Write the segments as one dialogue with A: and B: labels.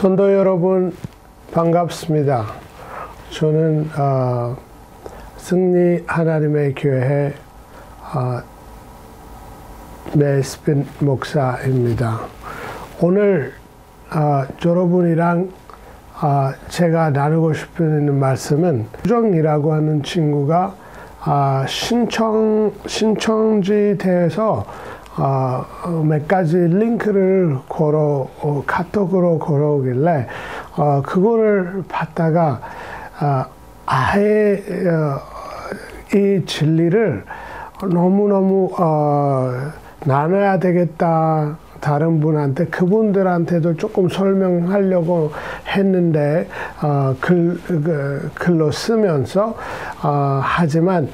A: 성도 여러분 반갑습니다. 저는 승리 하나님의 교회 매스빈 목사입니다. 오늘 여러분이랑 제가 나누고 싶은 말씀은 수정이라고 하는 친구가 신청지에 대해서 몇 가지 링크를 카톡으로 걸어오길래 그거를 봤다가 아예 이 진리를 너무너무 나눠야 되겠다. 다른 분한테 그분들한테도 조금 설명하려고 했는데 글로 쓰면서 하지만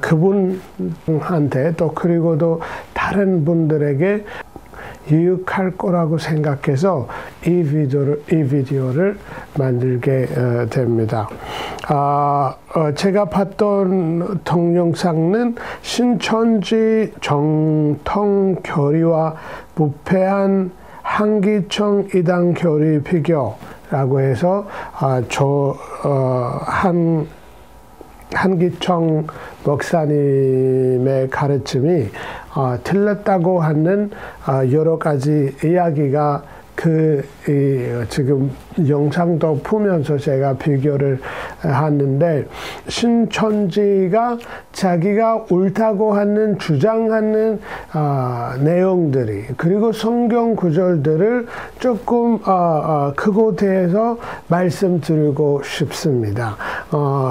A: 그분한테 또 그리고도 다른 분들에게 유익할 거라고 생각해서 이 비디오를 만들게 됩니다. 제가 봤던 동영상은 신천지 정통교리와 부패한 한기총 이단교리 비교라고 해서 한기총 목사님의 가르침이 틀렸다고 하는 여러 가지 이야기가 지금 영상도 보면서 제가 비교를 하는데, 신천지가 자기가 옳다고 하는 주장하는 내용들이 그리고 성경 구절들을 조금 그곳에서 말씀드리고 싶습니다.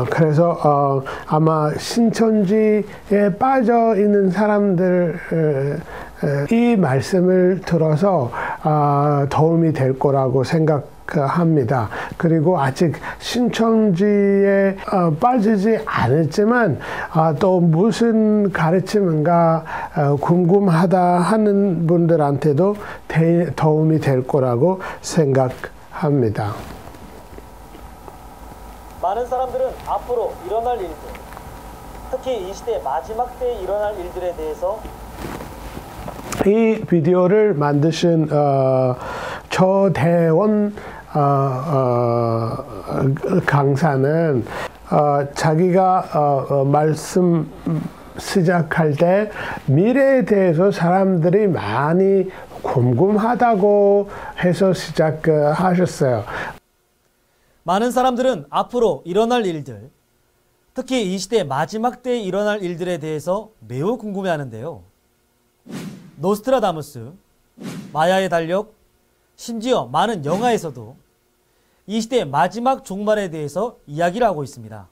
A: 그래서 아마 신천지에 빠져 있는 사람들 이 말씀을 들어서 도움이 될 거라고 생각합니다. 그리고 아직 신천지에 빠지지 않았지만 또 무슨 가르침인가 궁금하다 하는 분들한테도 도움이 될 거라고 생각합니다.
B: 많은 사람들은 앞으로 일어날 일들, 특히 이 시대 마지막 때에 일어날 일들에 대해서
A: 이 비디오를 만드신 조대원 강사는 자기가 말씀 시작할 때 미래에 대해서 사람들이 많이 궁금하다고 해서 시작하셨어요.
B: 많은 사람들은 앞으로 일어날 일들, 특히 이 시대 마지막 때에 일어날 일들에 대해서 매우 궁금해하는데요. 노스트라다무스, 마야의 달력, 심지어 많은 영화에서도 이 시대의 마지막 종말에 대해서 이야기를 하고 있습니다.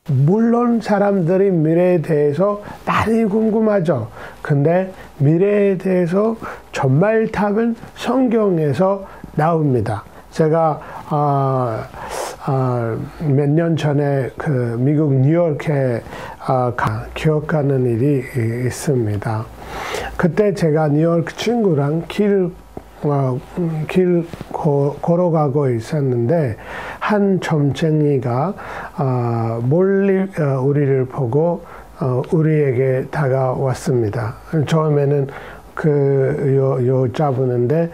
A: 물론 사람들이 미래에 대해서 많이 궁금하죠. 근데 미래에 대해서 전말답은 성경에서 나옵니다. 제가 몇 년 전에 미국 뉴욕에 기억하는 일이 있습니다. 그때 제가 뉴욕 친구랑 길 걸어가고 있었는데 한 점쟁이가 멀리 우리를 보고 우리에게 다가왔습니다. 처음에는 여자분인데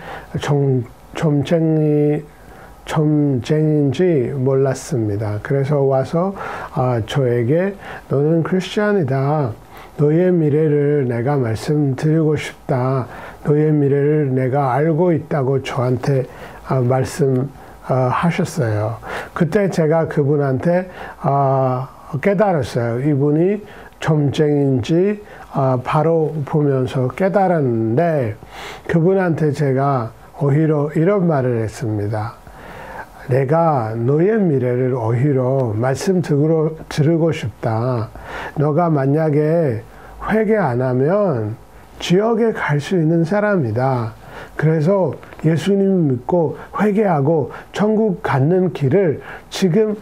A: 점쟁인지 몰랐습니다. 그래서 와서 저에게 너는 크리스찬이다. 너의 미래를 내가 말씀드리고 싶다. 너의 미래를 내가 알고 있다고 저한테 말씀하셨어요. 그때 제가 그분한테 깨달았어요. 이분이 점쟁인지 바로 보면서 깨달았는데, 그분한테 제가 오히려 이런 말을 했습니다. 내가 너의 미래를 오히려 말씀 들으고 싶다. 너가 만약에 회개 안 하면 지옥에 갈 수 있는 사람이다. 그래서 예수님 믿고 회개하고 천국 가는 길을 지금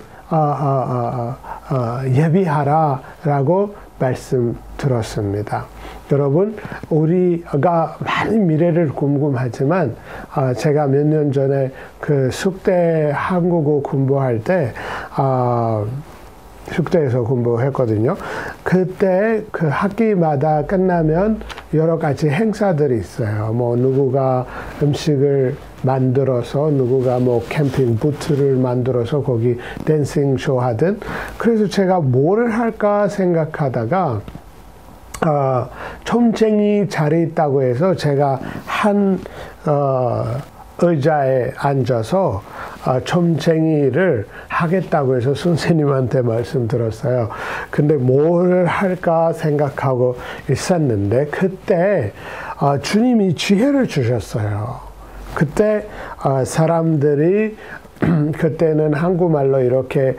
A: 예비하라라고 말씀 들었습니다. 여러분, 우리가 많이 미래를 궁금하지만 제가 몇 년 전에 숙대 한국어 공부할 때 숙대에서 공부했거든요. 그때 그 학기마다 끝나면 여러 가지 행사들이 있어요. 뭐 누구가 음식을 만들어서 누구가 뭐 캠핑 부트를 만들어서 거기 댄싱 쇼 하든. 그래서 제가 뭐를 할까 생각하다가 촘쟁이 자리 있다고 해서 제가 한 의자에 앉아서 촘쟁이를 하겠다고 해서 선생님한테 말씀드렸어요. 근데 뭘 할까 생각하고 있었는데 그때 주님이 지혜를 주셨어요. 그때 사람들이 그때는 한국말로 이렇게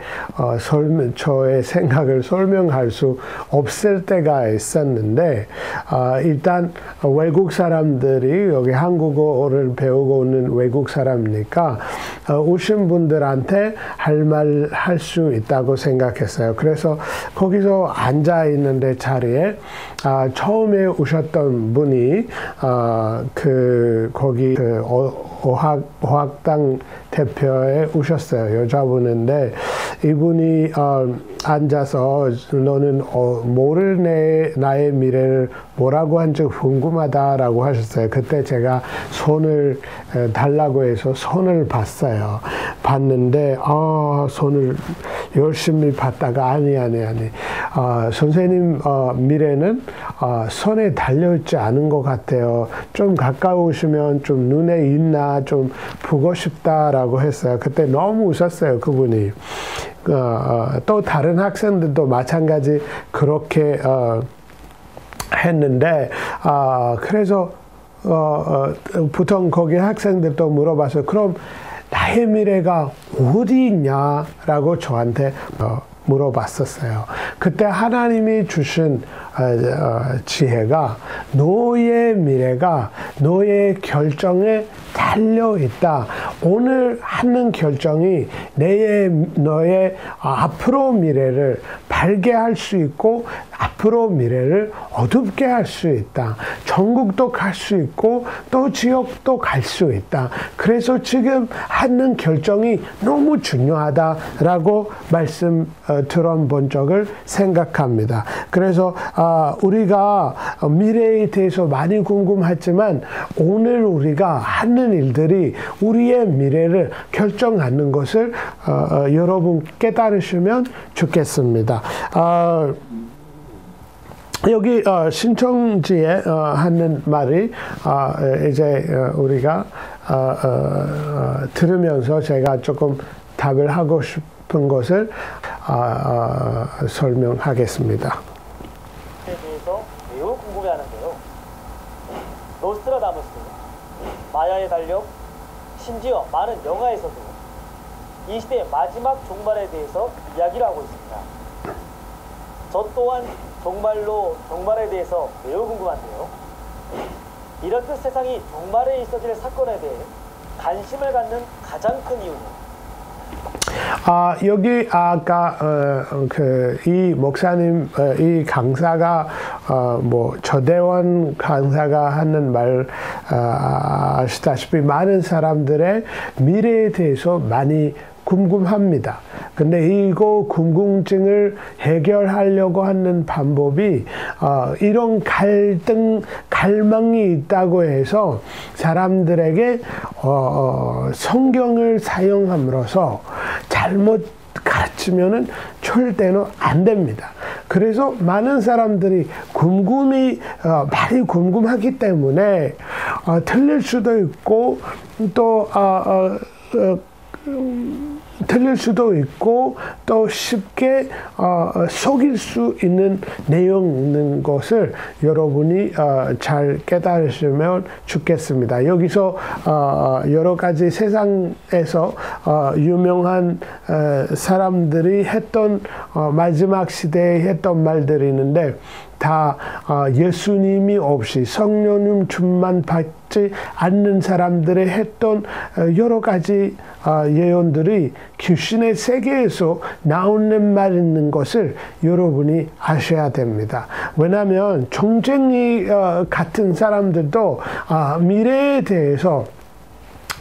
A: 저의 생각을 설명할 수 없을 때가 있었는데 일단 외국 사람들이 여기 한국어를 배우고 오는 외국 사람이니까 오신 분들한테 할 말 할 수 있다고 생각했어요. 그래서 거기서 앉아 있는데 자리에 처음에 오셨던 분이 거기 어학당 대표에 오셨어요. 여자분인데 이분이 앉아서 너는 모를 나의 미래를 뭐라고 한지 궁금하다라고 하셨어요. 그때 제가 손을 달라고 해서 손을 봤어요. 봤는데 손을 열심히 봤다가 아니 선생님 미래는 손에 달려있지 않은 것 같아요. 좀 가까우시면 좀 눈에 있나 좀 보고 싶다라고 했어요. 그때 너무 웃었어요. 그분이. 또 다른 학생들도 마찬가지 그렇게 했는데 그래서 보통 거기 학생들도 물어봐서 그럼 나의 미래가 어디 있냐라고 저한테 물어봤었어요. 그때 하나님이 주신 지혜가 너의 미래가 너의 결정에 달려 있다. 오늘 하는 결정이 너의 앞으로 미래를 밝게 할 수 있고 앞으로 미래를 어둡게 할 수 있다. 전국도 갈 수 있고 또 지역도 갈 수 있다. 그래서 지금 하는 결정이 너무 중요하다라고 말씀 들어본 적을 생각합니다. 그래서 우리가 미래에 대해서 많이 궁금하지만 오늘 우리가 하는 일들이 우리의 미래를 결정하는 것을 여러분 깨달으시면 좋겠습니다. 여기 신청지에 하는 말이 이제 우리가 들으면서 제가 조금 답을 하고 싶은 것을 설명하겠습니다.
B: 에 대해서 매우 궁금해하는데요. 노스트라다무스, 마야의 달력, 심지어 많은 영화에서도 이 시대의 마지막 종말에 대해서 이야기를 하고 있습니다. 저 또한 종말에 대해서 매우 궁금한데요. 이렇듯 세상이 종말에 있어질 사건에 대해 관심을 갖는 가장 큰 이유는
A: 여기 아까 이 목사님 이 강사가 저대원 강사가 하는 말 아시다시피 많은 사람들의 미래에 대해서 많이 궁금합니다. 근데 이거 궁금증을 해결하려고 하는 방법이 이런 갈망이 있다고 해서 사람들에게 성경을 사용함으로써 잘못 가르치면은 절대로 안 됩니다. 그래서 많은 사람들이 많이 궁금하기 때문에 틀릴 수도 있고 또 틀릴 수도 있고 또 쉽게 속일 수 있는 내용 있는 것을 여러분이 잘 깨달으시면 좋겠습니다. 여기서 여러 가지 세상에서 유명한 사람들이 했던 마지막 시대에 했던 말들이 있는데 다 예수님이 없이 성령님 충만 받지 않는 사람들이 했던 여러 가지 예언들이 귀신의 세계에서 나오는 말 있는 것을 여러분이 아셔야 됩니다. 왜냐하면 정쟁이 같은 사람들도 미래에 대해서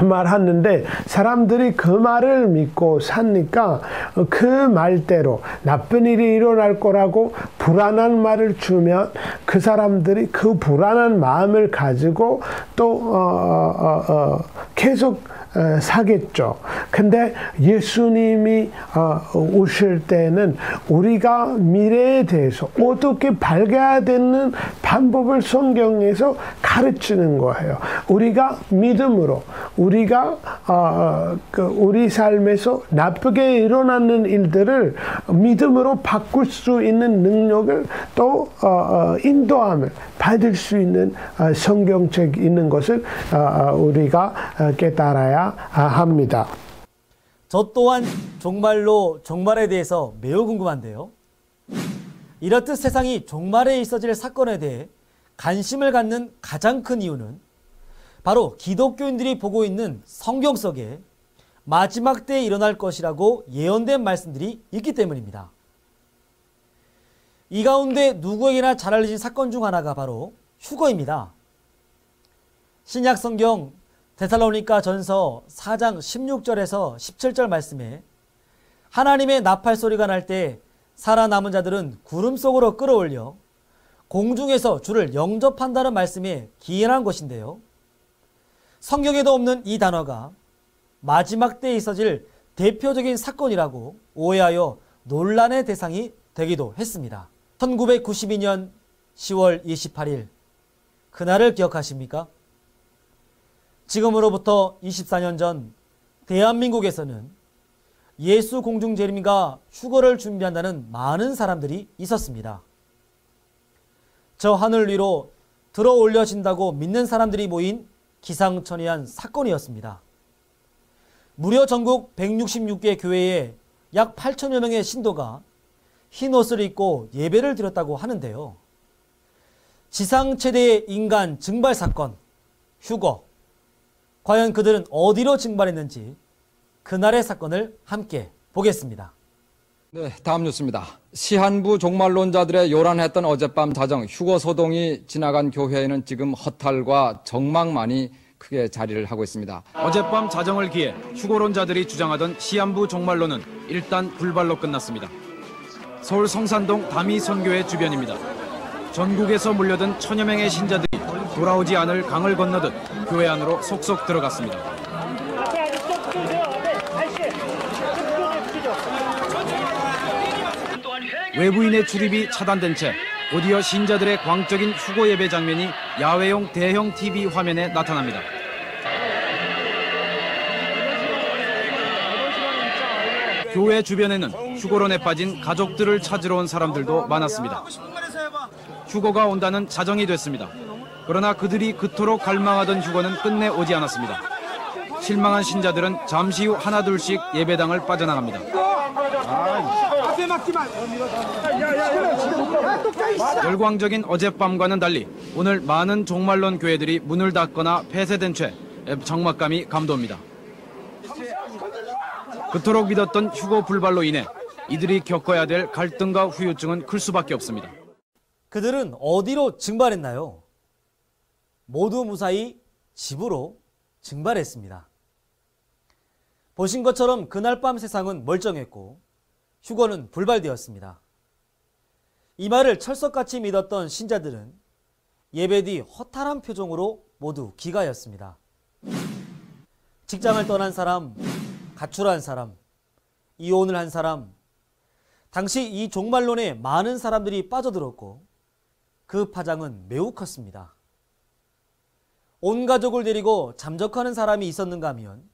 A: 말하는데 사람들이 그 말을 믿고 사니까 그 말대로 나쁜 일이 일어날 거라고 불안한 말을 주면 그 사람들이 그 불안한 마음을 가지고 또 계속 사겠죠. 근데 예수님이 오실 때는 우리가 미래에 대해서 어떻게 밝아야 되는 방법을 성경에서 가르치는 거예요. 우리가 믿음으로 우리가 우리 삶에서 나쁘게 일어나는 일들을 믿음으로 바꿀 수 있는 능력을 또 인도함을 받을 수 있는 성경책이 있는 것을 우리가 깨달아야 합니다.
B: 저 또한 종말로 종말에 대해서 매우 궁금한데요. 이렇듯 세상이 종말에 있어질 사건에 대해 관심을 갖는 가장 큰 이유는 바로 기독교인들이 보고 있는 성경 속에 마지막 때에 일어날 것이라고 예언된 말씀들이 있기 때문입니다. 이 가운데 누구에게나 잘 알려진 사건 중 하나가 바로 휴거입니다. 신약 성경 데살로니가 전서 4장 16절에서 17절 말씀에 하나님의 나팔 소리가 날 때 살아남은 자들은 구름 속으로 끌어올려 공중에서 주를 영접한다는 말씀에 기인한 것인데요. 성경에도 없는 이 단어가 마지막 때에 있어질 대표적인 사건이라고 오해하여 논란의 대상이 되기도 했습니다. 1992년 10월 28일 그날을 기억하십니까? 지금으로부터 24년 전 대한민국에서는 예수 공중 재림과 휴거를 준비한다는 많은 사람들이 있었습니다. 저 하늘 위로 들어 올려진다고 믿는 사람들이 모인 기상천외한 사건이었습니다. 무려 전국 166개 교회에 약 8천여 명의 신도가 흰 옷을 입고 예배를 드렸다고 하는데요. 지상 최대의 인간 증발 사건, 휴거. 과연 그들은 어디로 증발했는지 그날의 사건을 함께 보겠습니다.
C: 네, 다음 뉴스입니다. 시한부 종말론자들의 요란했던 어젯밤 자정 휴거 소동이 지나간 교회에는 지금 허탈과 정망만이 크게 자리를 하고 있습니다.
D: 어젯밤 자정을 기해 휴거론자들이 주장하던 시한부 종말론은 일단 불발로 끝났습니다. 서울 성산동 다미선교회 주변입니다. 전국에서 몰려든 천여 명의 신자들이 돌아오지 않을 강을 건너듯 교회 안으로 속속 들어갔습니다. 외부인의 출입이 차단된 채 곧이어 신자들의 광적인 휴거 예배 장면이 야외용 대형 TV 화면에 나타납니다. 교회 주변에는 휴거론에 빠진 가족들을 찾으러 온 사람들도 많았습니다. 휴거가 온다는 자정이 됐습니다. 그러나 그들이 그토록 갈망하던 휴거는 끝내 오지 않았습니다. 실망한 신자들은 잠시 후 하나둘씩 예배당을 빠져나갑니다. 열광적인 어젯밤과는 달리 오늘 많은 종말론 교회들이 문을 닫거나 폐쇄된 채 적막감이 감돕니다. 그토록 믿었던 휴거 불발로 인해 이들이 겪어야 될 갈등과 후유증은 클 수밖에 없습니다.
B: 그들은 어디로 증발했나요? 모두 무사히 집으로 증발했습니다. 보신 것처럼 그날 밤 세상은 멀쩡했고 휴거는 불발되었습니다. 이 말을 철석같이 믿었던 신자들은 예배 뒤 허탈한 표정으로 모두 귀가하였습니다. 직장을 떠난 사람, 가출한 사람, 이혼을 한 사람, 당시 이 종말론에 많은 사람들이 빠져들었고 그 파장은 매우 컸습니다. 온 가족을 데리고 잠적하는 사람이 있었는가 하면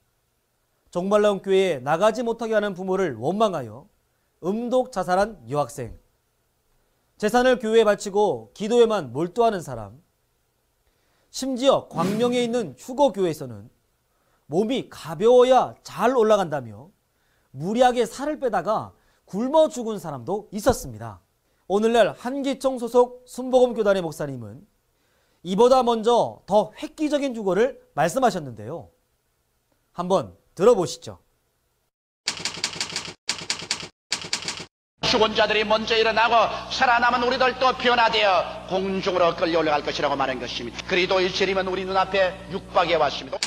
B: 종말론 교회에 나가지 못하게 하는 부모를 원망하여 음독 자살한 여학생, 재산을 교회에 바치고 기도에만 몰두하는 사람, 심지어 광명에 있는 휴거교회에서는 몸이 가벼워야 잘 올라간다며 무리하게 살을 빼다가 굶어 죽은 사람도 있었습니다. 오늘날 한기총 소속 순복음교단의 목사님은 이보다 먼저 더 획기적인 휴거를 말씀하셨는데요. 한번 들어보시죠.
E: 죽은 자들이 먼저 일어나고 살아남은 우리들도 변화되어 공중으로 끌려 올라갈 것이라고 말한 것입니다. 그리도 이 재림은 우리 눈앞에 육박해 왔습니다.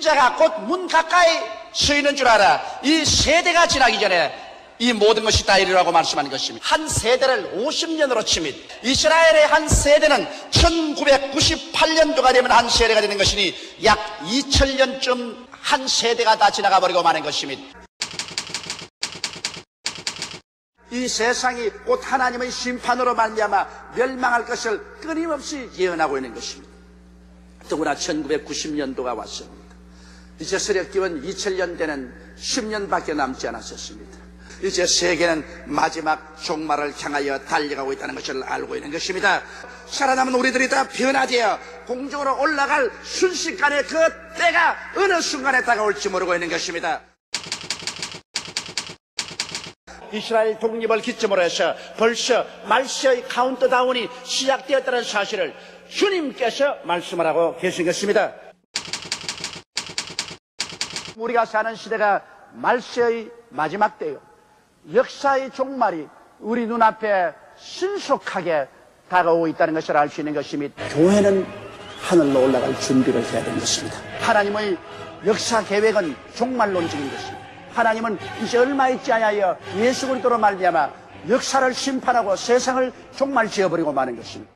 E: 인자가 곧 문 가까이 서 있는 줄 알아. 이 세대가 지나기 전에 이 모든 것이 다 이르라고 말씀하는 것입니다. 한 세대를 50년으로 치면 이스라엘의 한 세대는 1998년도가 되면 한 세대가 되는 것이니 약 2000년쯤 한 세대가 다 지나가 버리고 마는 것입니다. 이 세상이 곧 하나님의 심판으로 말미암아 멸망할 것을 끊임없이 예언하고 있는 것입니다. 더구나 1990년도가 왔습니다. 이제 서력기원 2000년 되는 10년밖에 남지 않았었습니다. 이제 세계는 마지막 종말을 향하여 달려가고 있다는 것을 알고 있는 것입니다. 살아남은 우리들이 다 변화되어 공중으로 올라갈 순식간에 그 때가 어느 순간에 다가올지 모르고 있는 것입니다. 이스라엘 독립을 기점으로 해서 벌써 말세의 카운트다운이 시작되었다는 사실을 주님께서 말씀을 하고 계신 것입니다. 우리가 사는 시대가 말세의 마지막 때요, 역사의 종말이 우리 눈앞에 신속하게 다가오고 있다는 것을 알 수 있는 것입니다. 교회는 하늘로 올라갈 준비를 해야 되는 것입니다. 하나님의 역사 계획은 종말론적인 것입니다. 하나님은 이제 얼마 있지 아니하여 예수 그리스도로 말미암아 역사를 심판하고 세상을 종말 지어버리고 마는 것입니다.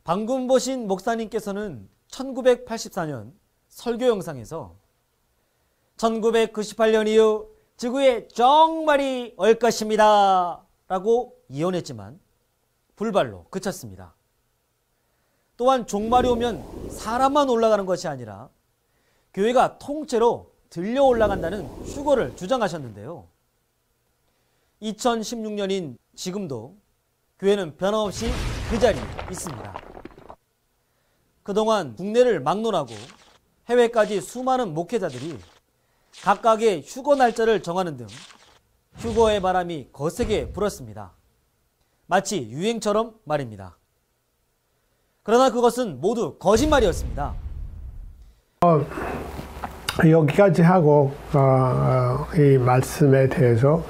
F: 방금 보신 목사님께서는 1984년 설교 영상에서 1998년 이후 지구에 종말이 올 것입니다 라고 예언했지만 불발로 그쳤습니다. 또한 종말이 오면 사람만 올라가는 것이 아니라 교회가 통째로 들려 올라간다는 휴거를 주장하셨는데요. 2016년인 지금도 교회는 변함없이 그 자리에 있습니다. 그동안 국내를 막론하고 해외까지 수많은 목회자들이 각각의 휴거 날짜를 정하는 등 휴거의 바람이 거세게 불었습니다. 마치 유행처럼 말입니다. 그러나 그것은 모두 거짓말이었습니다.
A: 여기까지 하고 이 말씀에 대해서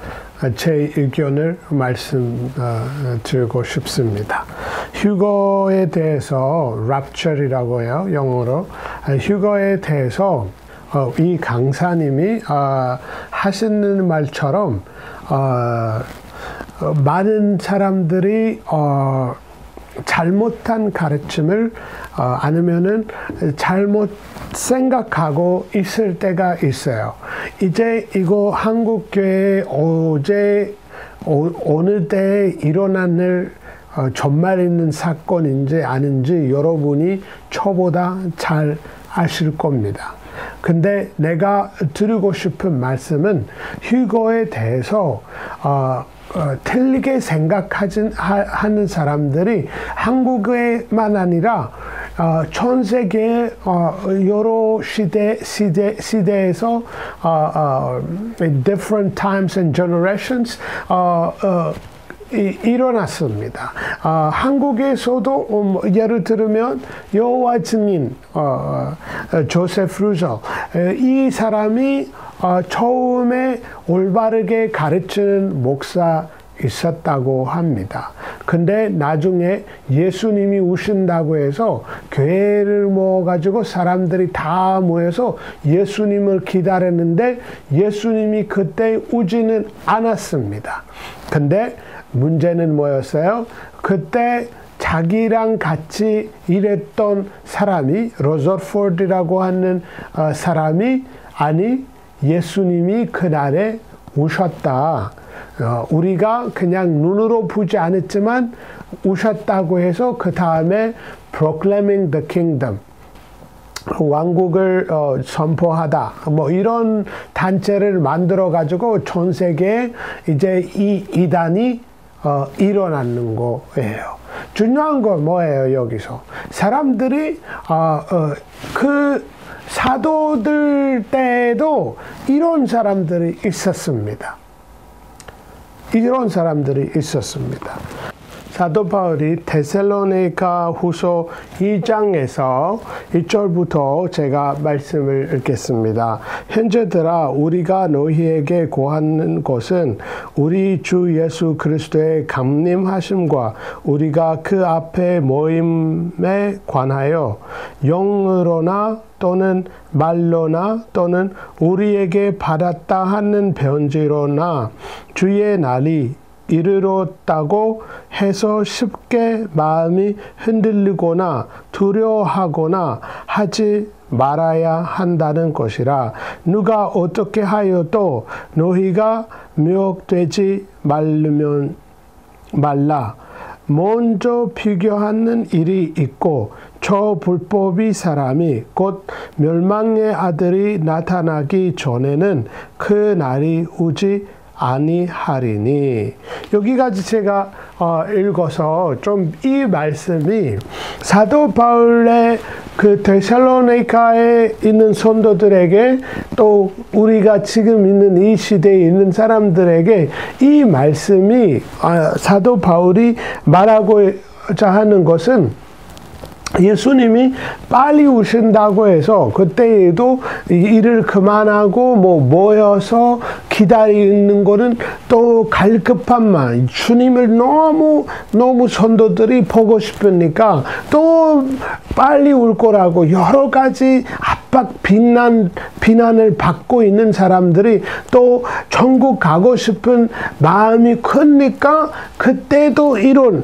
A: 제 의견을 말씀드리고 싶습니다. 휴거에 대해서 rapture이라고 해요, 영어로. 휴거에 대해서 이 강사님이 하시는 말처럼 많은 사람들이 잘못한 가르침을 아니면은 잘못 생각하고 있을 때가 있어요. 이제 이거 한국 교회에 어느 때에 일어날 정말 있는 사건인지 아닌지 여러분이 저보다 잘 아실 겁니다. 근데 내가 드리고 싶은 말씀은 휴거에 대해서 틀리게 생각하는 사람들이 한국에만 아니라 전 세계 여러 시대에서 different times and generations 일어났습니다. 한국에서도 예를 들면 여호와 증인 조세프 루저, 이 사람이 처음에 올바르게 가르치는 목사 있었다고 합니다. 근데 나중에 예수님이 오신다고 해서 교회를 모아가지고 사람들이 다 모여서 예수님을 기다렸는데 예수님이 그때 오지는 않았습니다. 근데 문제는 뭐였어요? 그때 자기랑 같이 일했던 사람이 러저포드라고 하는 사람이 아니 예수님이 그날에 오셨다. 우리가 그냥 눈으로 보지 않았지만 오셨다고 해서 그 다음에 proclaiming the kingdom, 왕국을 선포하다, 뭐 이런 단체를 만들어 가지고 전 세계에 이제 이 이단이 일어나는 거예요. 중요한 건 뭐예요? 여기서 사람들이 그 사도들 때에도 이런 사람들이 있었습니다. 이런 사람들이 있었습니다. 사도 바울이 데살로니가 후서 2장에서 1절부터 제가 말씀을 읽겠습니다. 형제들아, 우리가 너희에게 고하는 것은 우리 주 예수 그리스도의 감림하심과 우리가 그 앞에 모임에 관하여 영으로나 또는 말로나 또는 우리에게 받았다 하는 편지로나 주의 날이 이르렀다고 해서 쉽게 마음이 흔들리거나 두려워하거나 하지 말아야 한다는 것이라. 누가 어떻게 하여도 너희가 미혹되지 말라. 먼저 비교하는 일이 있고 저 불법의 사람이 곧 멸망의 아들이 나타나기 전에는 그 날이 오지 아니하리니. 여기까지 제가 읽어서 좀 이 말씀이 사도 바울의 그 데살로니가에 있는 성도들에게 또 우리가 지금 있는 이 시대에 있는 사람들에게 이 말씀이 사도 바울이 말하고자 하는 것은 예수님이 빨리 오신다고 해서 그때에도 일을 그만하고 모여서 기다리는 거는 또 갈급한 마음, 주님을 너무 성도들이 보고 싶으니까 또 빨리 올 거라고 여러 가지 압박, 비난을 받고 있는 사람들이 또 천국 가고 싶은 마음이 크니까 그때도 이런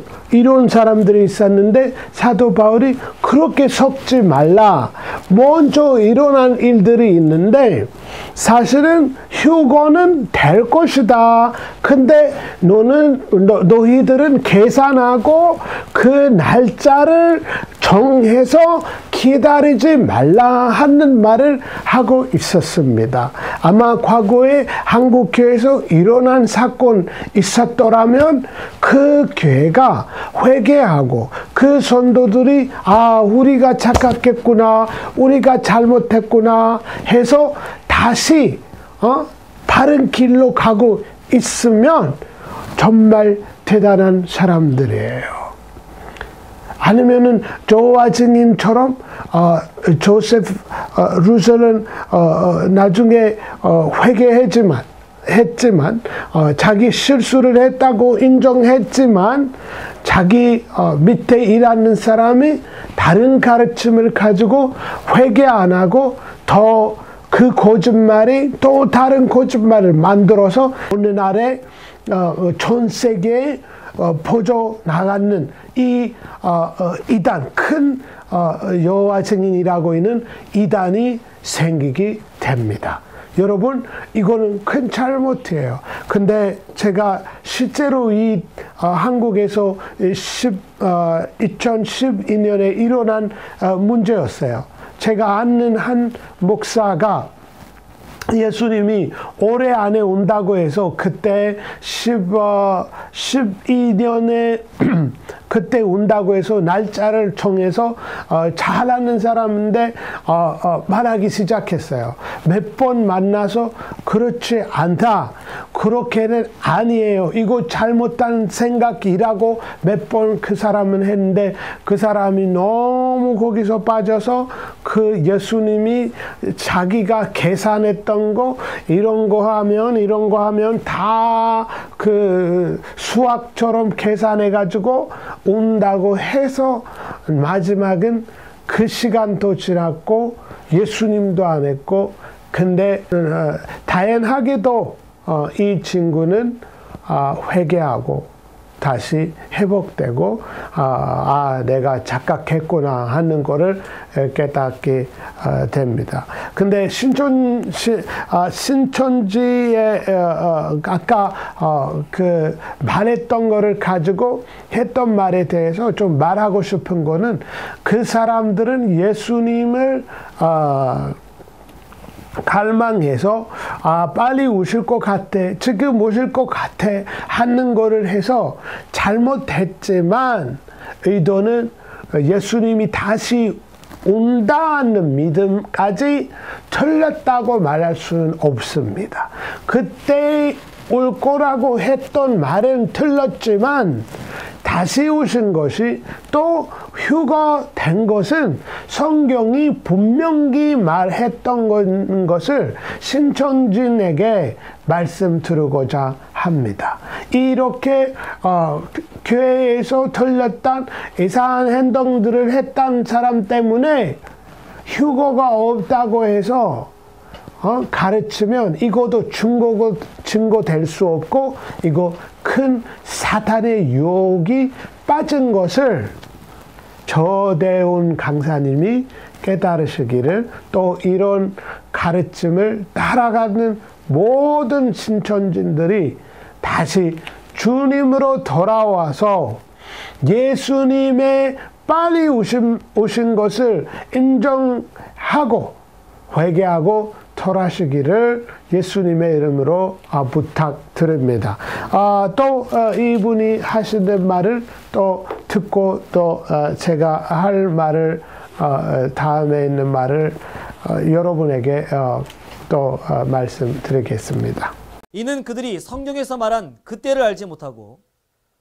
A: 사람들이 있었는데 사도 바울이 그렇게 속지 말라. 먼저 일어난 일들이 있는데 사실은 휴거는 될 것이다. 근데 너희들은 계산하고 그 날짜를 정해서 기다리지 말라 하는 말을 하고 있었습니다. 아마 과거에 한국 교회에서 일어난 사건 있었더라면 그 교회가 회개하고 그 성도들이 우리가 착각했구나, 우리가 잘못했구나 해서 다시 다른 길로 가고 있으면 정말 대단한 사람들이에요. 아니면은 저와 증인처럼 조세프 루셀은 나중에 회개했지만 자기 실수를 했다고 인정했지만 자기 밑에 일하는 사람이 다른 가르침을 가지고 회개 안 하고 더 그 거짓말이 또 다른 거짓말을 만들어서 오늘날에 전 세계에 퍼져 나가는 이 이단, 큰 여호와 증인이라고 있는 이단이 생기게 됩니다. 여러분, 이거는 큰 잘못이에요. 근데 제가 실제로 이 한국에서 2012년에 일어난 문제였어요. 제가 아는 한 목사가 예수님이 올해 안에 온다고 해서 그때 12년에 그때 온다고 해서 날짜를 정해서 잘하는 사람인데 말하기 시작했어요. 몇 번 만나서 그렇지 않다. 그렇게는 아니에요. 이거 잘못한 생각이라고 몇 번 그 사람은 했는데 그 사람이 너무 거기서 빠져서 그 예수님이 자기가 계산했던 거 이런 거 하면 다 그 수학처럼 계산해 가지고 온다고 해서 마지막은 그 시간도 지났고 예수님도 안 했고 근데 다행하게도 이 친구는 회개하고 다시 회복되고 내가 착각했구나 하는 거를 깨닫게 됩니다. 근데 신천지에 아까 그 말했던 거를 가지고 했던 말에 대해서 좀 말하고 싶은 거는 그 사람들은 예수님을 갈망해서 빨리 오실 것 같아, 지금 오실 것 같아 하는 거를 해서 잘못했지만 의도는 예수님이 다시 온다는 믿음까지 틀렸다고 말할 수는 없습니다. 그때 올 거라고 했던 말은 틀렸지만 다시 오신 것이 또 휴거된 것은 성경이 분명히 말했던 것을 신천지인에게 말씀드리고자 합니다. 이렇게 교회에서 틀렸던 이상한 행동들을 했던 사람 때문에 휴거가 없다고 해서 가르치면 이것도 증거될 수 없고 이거 큰 사탄의 유혹이 빠진 것을 저대운 강사님이 깨달으시기를, 또 이런 가르침을 따라가는 모든 신천지인들이 다시 주님으로 돌아와서 예수님의 빨리 오신 것을 인정하고 회개하고 돌아가시기를 예수님의 이름으로 부탁드립니다. 또 이분이 하시는 말을 또 듣고 또 제가 할 말을 다음에 있는 말을 여러분에게 또 말씀드리겠습니다.
F: 이는 그들이 성경에서 말한 그때를 알지 못하고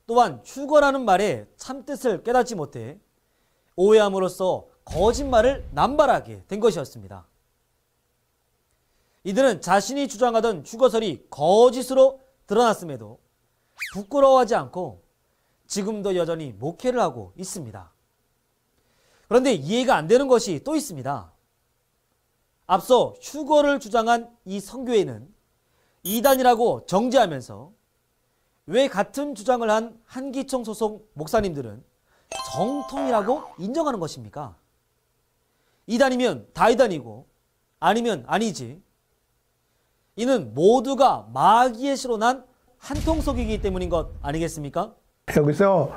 F: 또한 휴거라는 말의 참뜻을 깨닫지 못해 오해함으로써 거짓말을 남발하게 된 것이었습니다. 이들은 자신이 주장하던 휴거설이 거짓으로 드러났음에도 부끄러워하지 않고 지금도 여전히 목회를 하고 있습니다. 그런데 이해가 안 되는 것이 또 있습니다. 앞서 휴거를 주장한 이 선교회는 이단이라고 정죄하면서 왜 같은 주장을 한 한기총 소속 목사님들은 정통이라고 인정하는 것입니까? 이단이면 다 이단이고 아니면 아니지. 이는 모두가 마귀의 시로 난 한통속이기 때문인 것 아니겠습니까?
A: 여기서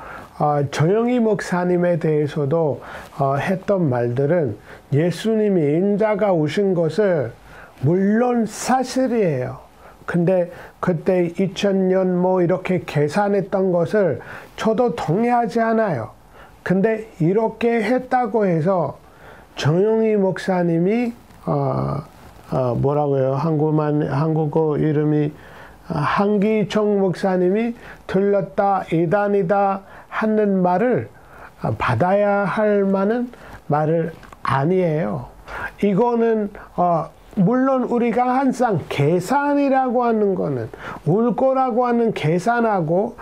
A: 조영희 목사님에 대해서도 했던 말들은 예수님이 인자가 오신 것을 물론 사실이에요. 근데 그때 2000년 뭐 이렇게 계산했던 것을 저도 동의하지 않아요. 근데 이렇게 했다고 해서 조영희 목사님이 뭐라고요? 한국어 이름이 한기총 목사님이 틀렸다, 이단이다 하는 말을 받아야 할 만한 말을 아니에요. 이거는 물론 우리가 항상 계산이라고 하는 거는 올 거라고 하는 계산하고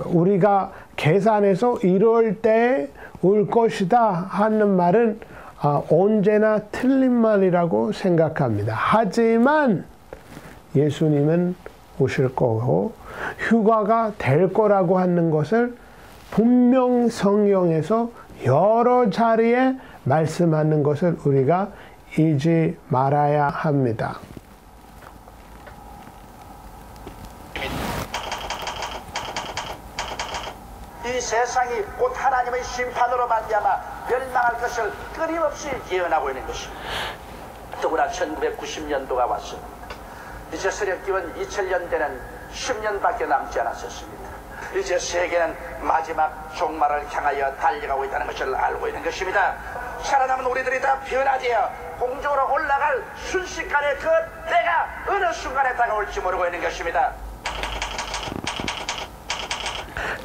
A: 우리가 계산해서 이럴 때 올 것이다 하는 말은 언제나 틀린 말이라고 생각합니다. 하지만 예수님은 오실 거고 휴가가 될 거라고 하는 것을 분명 성경에서 여러 자리에 말씀하는 것을 우리가 잊지 말아야 합니다.
E: 이 세상이 곧 하나님의 심판으로 말미암아 멸망할 것을 끊임없이 예언하고 있는 것입니다. 더구나 1990년도가 왔습니다. 이제 서력기원 2000년대는 10년밖에 남지 않았었습니다. 이제 세계는 마지막 종말을 향하여 달려가고 있다는 것을 알고 있는 것입니다. 살아남은 우리들이 다 변화되어 공중으로 올라갈 순식간에 그 때가 어느 순간에 다가올지 모르고 있는 것입니다.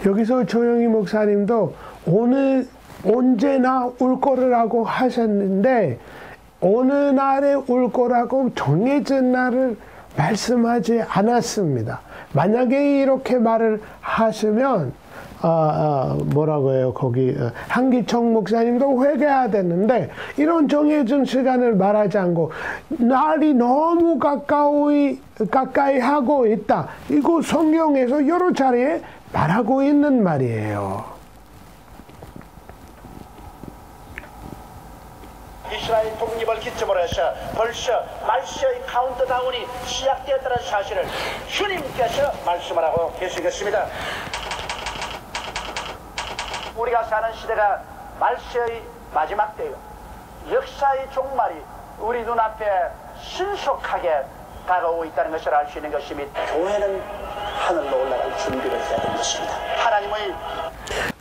A: 여기서 조영희 목사님도 언제나 올 거라고 하셨는데 어느 날에 올 거라고 정해진 날을 말씀하지 않았습니다. 만약에 이렇게 말을 하시면 뭐라고 해요? 거기 한기총 목사님도 회개해야 되는데 이런 정해진 시간을 말하지 않고 날이 너무 가까이 하고 있다. 이거 성경에서 여러 차례에 말하고 있는 말이에요.
E: 이스라엘 독립을 기점으로 해서 벌써 말세의 카운트다운이 시작되었다는 사실을 주님께서 말씀을 하고 계시겠습니다. 우리가 사는 시대가 말세의 마지막 때요, 역사의 종말이 우리 눈앞에 신속하게 다가오고 있다는 것을 알 수 있는 것이 및 교회는 하늘로 올라갈 준비를 해야 되는 것입니다. 하나님의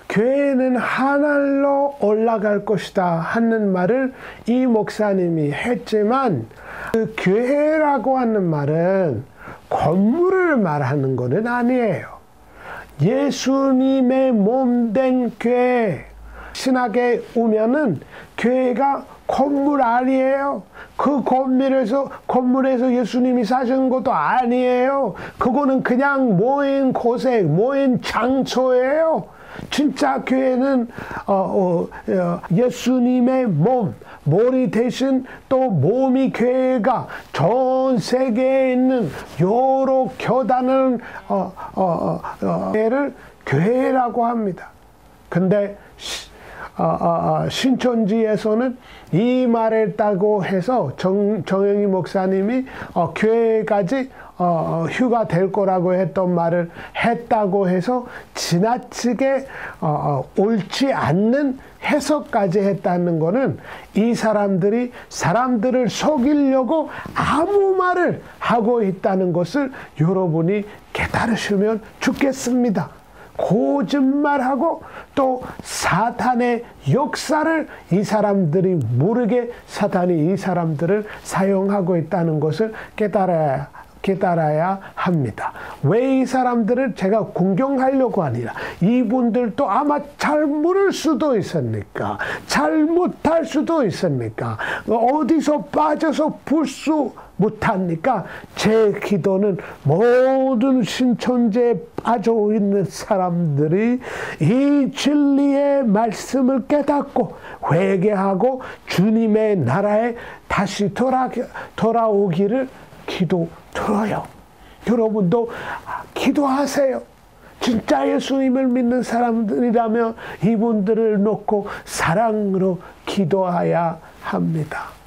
A: 교회는 하늘로 올라갈 것이다 하는 말을 이 목사님이 했지만 그 교회라고 하는 말은 건물을 말하는 것은 아니에요. 예수님의 몸된 교회, 신학에 오면은 교회가 건물 아니에요. 그 건물에서 예수님이 사시는 것도 아니에요. 그거는 그냥 모인 곳에, 모인 장소예요. 진짜 교회는 예수님의 머리 대신 또 몸이 교회가 전 세계에 있는 여러 교단을 교회라고 합니다. 근데 신천지에서는 이 말을 했다고 해서 정영희 목사님이 교회까지 휴가 될 거라고 했던 말을 했다고 해서 지나치게 옳지 않는 해석까지 했다는 것은 이 사람들이 사람들을 속이려고 아무 말을 하고 있다는 것을 여러분이 깨달으시면 좋겠습니다. 거짓말하고 또 사탄의 역사를 이 사람들이 모르게 사탄이 이 사람들을 사용하고 있다는 것을 깨달아야 합니다. 왜 이 사람들을 제가 공경하려고 아니라 이분들도 아마 잘 모를 수도 있으니까, 잘못할 수도 있으니까, 어디서 빠져서 볼 수 못하니까 제 기도는 모든 신천지에 빠져 있는 사람들이 이 진리의 말씀을 깨닫고 회개하고 주님의 나라에 다시 돌아오기를 기도드려요. 여러분도 기도하세요. 진짜 예수님을 믿는 사람들이라면 이분들을 놓고 사랑으로 기도해야 합니다.